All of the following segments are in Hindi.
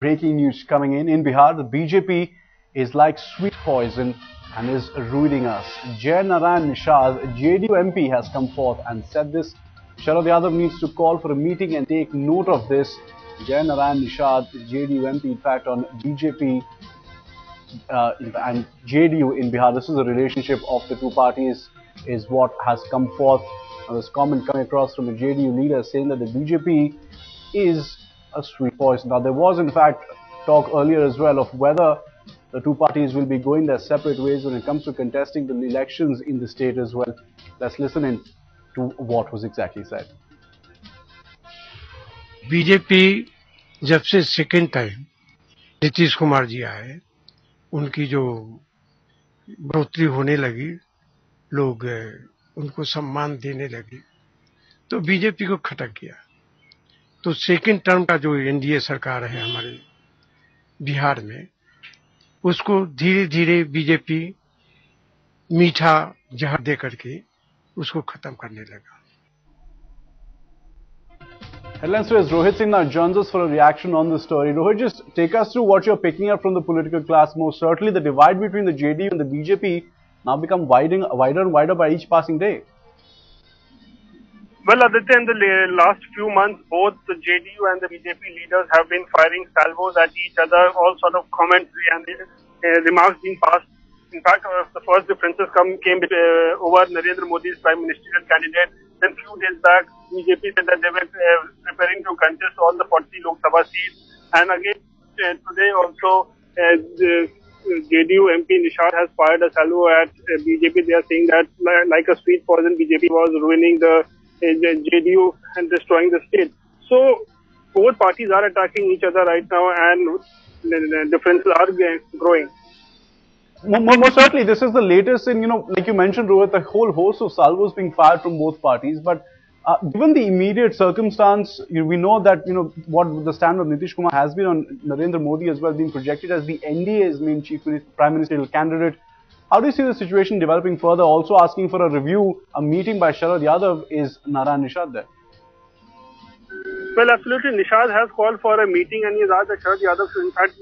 Breaking news coming in Bihar, the BJP is like sweet poison and is ruining us. Jai Narayan Nishad, JDU MP, has come forth and said this. Sharad Yadav needs to call for a meeting and take note of this. Jai Narayan Nishad, JDU MP, in fact, on BJP and JDU in Bihar. This is a relationship of the two parties, is what has come forth. This comment coming across from a JDU leader saying that the BJP is a sweet poison. Now, there was in fact talk earlier as well of whether the two parties will be going their separate ways when it comes to contesting the elections in the state as well. Let's listen in to what was exactly said. BJP जब से सेकेंड टाइम नीतीश कुमार जी आए, उनकी जो बढ़ोतरी होने लगी, लोग उनको सम्मान देने लगे, तो बीजेपी को खटक गया। तो सेकेंड टर्म का जो एनडीए सरकार है हमारे बिहार में, उसको धीरे धीरे बीजेपी मीठा जहर दे करके उसको खत्म करने लगा। Headlines today is Rohit Singh now joins us for a reaction on this story. Rohit, just take us through what you're picking up from the political class. Most certainly, the divide between the JDU and the BJP now become wider and wider by each passing day. Well, Aditya, in the last few months, both the JDU and the BJP leaders have been firing salvos at each other, all sort of commentary and remarks being passed. In fact, the first differences came over Narendra Modi's prime ministerial candidate. Then few days back, BJP said that they were preparing to contest all the 40 Lok Sabha seats. And again, today also, the JDU MP Nishad has fired a salvo at BJP. They are saying that like a sweet poison, BJP was ruining the JDU and destroying the state. So both parties are attacking each other right now, and the differences are growing. Most certainly, this is the latest in, like you mentioned, Rohit, a whole host of salvos being fired from both parties. But given the immediate circumstance, we know that, what the stand of Nitish Kumar has been on Narendra Modi as well, being projected as the NDA's main prime ministerial candidate. How do you see the situation developing further? Also asking for a review, a meeting by Sharad Yadav. Is Narayan Nishad there? Well, absolutely. Nishad has called for a meeting, and he has asked Sharad Yadav to in fact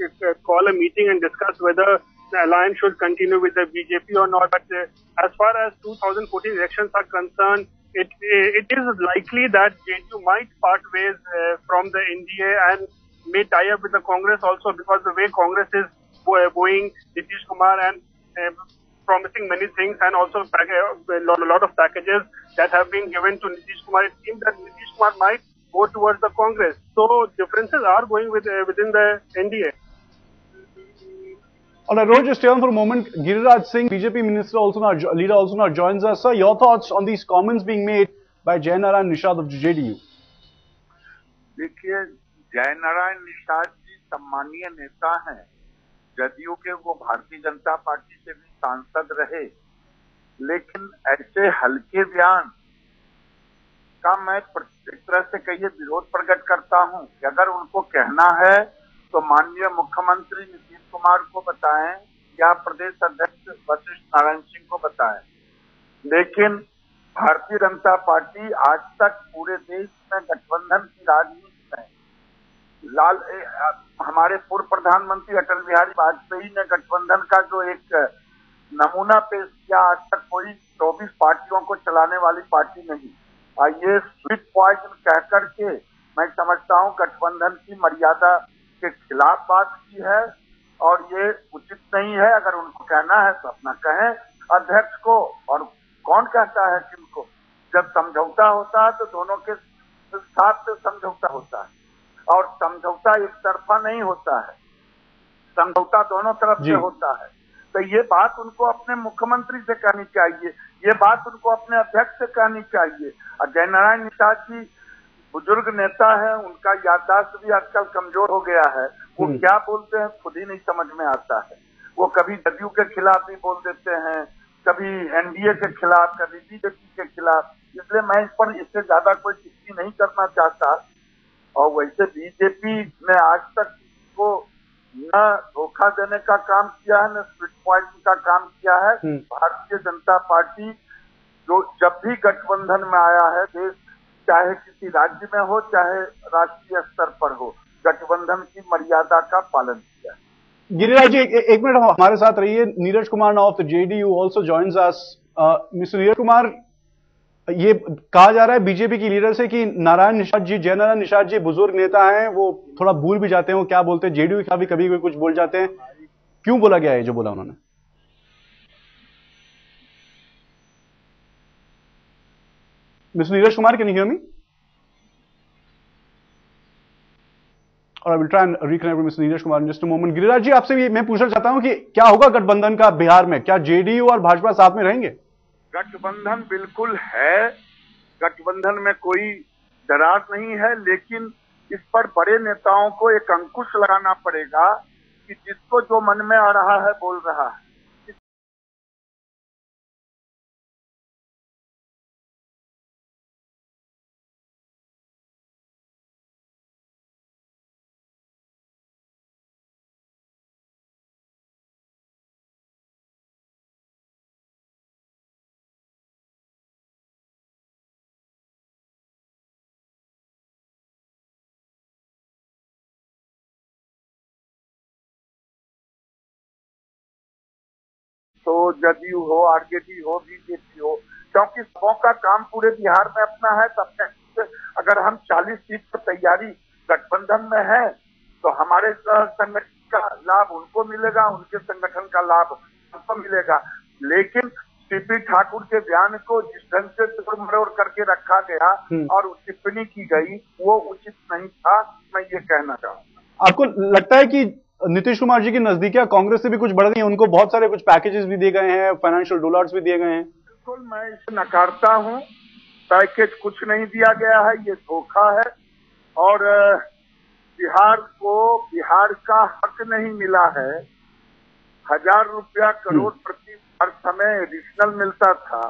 call a meeting and discuss whether the alliance should continue with the BJP or not. But as far as 2014 elections are concerned, it is likely that JDU might part ways from the NDA and may tie up with the Congress also, because the way Congress is going, Nitish Kumar and promising many things, and also a lot of packages that have been given to Nitish Kumar. It seems that Nitish Kumar might go towards the Congress. So differences are going within the NDA. All right, Rohit, just stay on for a moment. Giriraj Singh, BJP leader also now joins us. Sir, your thoughts on these comments being made by Jai Narayan Nishad of JDU? देखिए, जय नारायण निषाद जी सम्मानीय नेता हैं। जदयू के वो भारतीय जनता पार्टी से भी सांसद रहे, लेकिन ऐसे हल्के बयान का मैं एक तरह से कहिए विरोध प्रकट करता हूं कि अगर उनको कहना है तो माननीय मुख्यमंत्री नीतीश कुमार को बताएं या प्रदेश अध्यक्ष वशिष्ठ नारायण सिंह को बताएं। लेकिन भारतीय जनता पार्टी आज तक पूरे देश में गठबंधन की राजनीति में हमारे पूर्व प्रधानमंत्री अटल बिहारी वाजपेयी ने गठबंधन का जो एक नमूना पेश किया, आज तक कोई 24 पार्टियों को चलाने वाली पार्टी नहीं। ये स्वीट पॉइजन कह करके मैं समझता हूं गठबंधन की मर्यादा के खिलाफ बात की है, और ये उचित नहीं है। अगर उनको कहना है तो अपना कहें अध्यक्ष को, और कौन कहता है किनको? जब समझौता होता है तो दोनों के साथ समझौता होता है, और समझौता एक तरफा नहीं होता है, समझौता दोनों तरफ से होता है। तो ये बात उनको अपने मुख्यमंत्री से कहनी चाहिए, ये बात उनको अपने अध्यक्ष से कहनी चाहिए। और जय नारायण निषाद जी बुजुर्ग नेता है, उनका याददाश्त भी आजकल कमजोर हो गया है। वो क्या बोलते हैं खुद ही नहीं समझ में आता है। वो कभी जदयू के खिलाफ भी बोल देते हैं, कभी एनडीए के खिलाफ, कभी बीजेपी के खिलाफ। इसलिए मैं इस पर इससे ज्यादा कोई टिप्पणी नहीं करना चाहता। और वैसे बीजेपी ने आज तक को न धोखा देने का काम किया है, न स्वीट पॉइजन का काम किया है। भारतीय जनता पार्टी जो जब भी गठबंधन में आया है, देश चाहे किसी राज्य में हो चाहे राष्ट्रीय स्तर पर हो, गठबंधन की मर्यादा का पालन किया। गिरिराज जी, एक मिनट हमारे साथ रहिए। Neeraj Kumar now of the JDU also joins us. Mister Neeraj Kumar, ये कहा जा रहा है बीजेपी की लीडर से कि नारायण निषाद जी, जय नारायण निषाद जी बुजुर्ग नेता हैं, वो थोड़ा भूल भी जाते हैं वो क्या बोलते हैं, जेडीयू का भी कभी कुछ बोल जाते हैं। क्यों बोला गया है जो बोला उन्होंने? Mister Neeraj Kumar, can you hear me? और I will try and reconnect with mister Neeraj Kumar in just a moment. Giriraj ji, आपसे भी मैं पूछना चाहता हूं कि क्या होगा गठबंधन का बिहार में? क्या जेडीयू और भाजपा साथ में रहेंगे? गठबंधन बिल्कुल है, गठबंधन में कोई दरार नहीं है, लेकिन इस पर बड़े नेताओं को एक अंकुश लगाना पड़ेगा कि जिसको जो मन में आ रहा है बोल रहा है। तो जदयू हो, आरजेडी हो, बीजेपी हो, क्योंकि सबों का काम पूरे बिहार में अपना है। तब अगर हम 40 सीट पर तैयारी गठबंधन में है तो हमारे संगठन का लाभ उनको मिलेगा, उनके संगठन का लाभ हमको मिलेगा। लेकिन सीपी ठाकुर के बयान को जिस ढंग से तोड़ मरोड़ करके रखा गया और टिप्पणी की गई वो उचित नहीं था, मैं ये कहना चाहूंगा। आपको लगता है कि नीतीश कुमार जी की नजदीकियां कांग्रेस से भी कुछ बढ़ गई हैं? उनको बहुत सारे कुछ पैकेजेस भी दिए गए हैं, फाइनेंशियल डॉलर्स भी दिए गए हैं। बिल्कुल मैं इसे नकारता हूं। पैकेज कुछ नहीं दिया गया है, ये धोखा है। और बिहार को बिहार का हक नहीं मिला है। 1000 रुपया करोड़ प्रति हर समय एडिशनल मिलता था,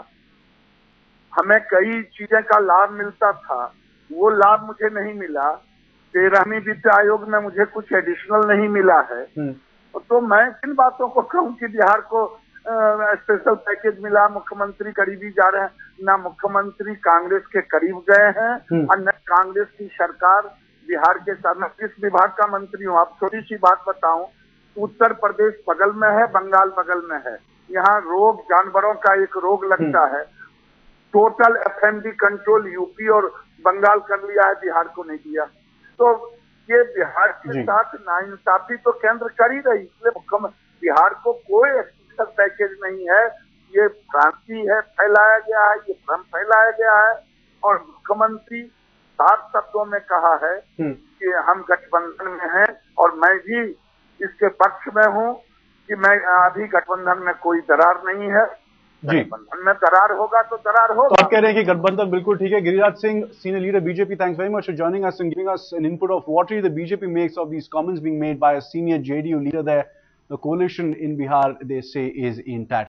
हमें कई चीजें का लाभ मिलता था, वो लाभ मुझे नहीं मिला। 13वीं वित्त आयोग में मुझे कुछ एडिशनल नहीं मिला है। तो मैं किन बातों को कहूं कि बिहार को स्पेशल पैकेज मिला, मुख्यमंत्री करीबी जा रहे हैं। ना मुख्यमंत्री कांग्रेस के करीब गए हैं और न कांग्रेस की सरकार बिहार के साथ। मैं किस विभाग का मंत्री हूँ? आप छोटी सी बात बताऊं, उत्तर प्रदेश बगल में है, बंगाल बगल में है। यहाँ रोग, जानवरों का एक रोग लगता है, टोटल एफएमडी कंट्रोल यूपी और बंगाल कर लिया है, बिहार को नहीं दिया। तो ये बिहार के साथ नाइंसाफी तो केंद्र कर ही रही, इसलिए मुख्यमंत्री बिहार को कोई स्पेशल पैकेज नहीं है। ये भ्रांति है, फैलाया गया है, ये भ्रम फैलाया गया है। और मुख्यमंत्री साफ शब्दों में कहा है कि हम गठबंधन में हैं और मैं भी इसके पक्ष में हूं कि मैं अभी गठबंधन में कोई दरार नहीं है। गठबंधन में दरार होगा तो दरार होगा। तो आप कह रहे हैं कि गठबंधन बिल्कुल ठीक है। Giriraj Singh, senior leader BJP, thanks very much for joining us and giving us N input of what the BJP makes of these comments being made by a senior JDU leader there. The coalition in Bihar, they say, is intact.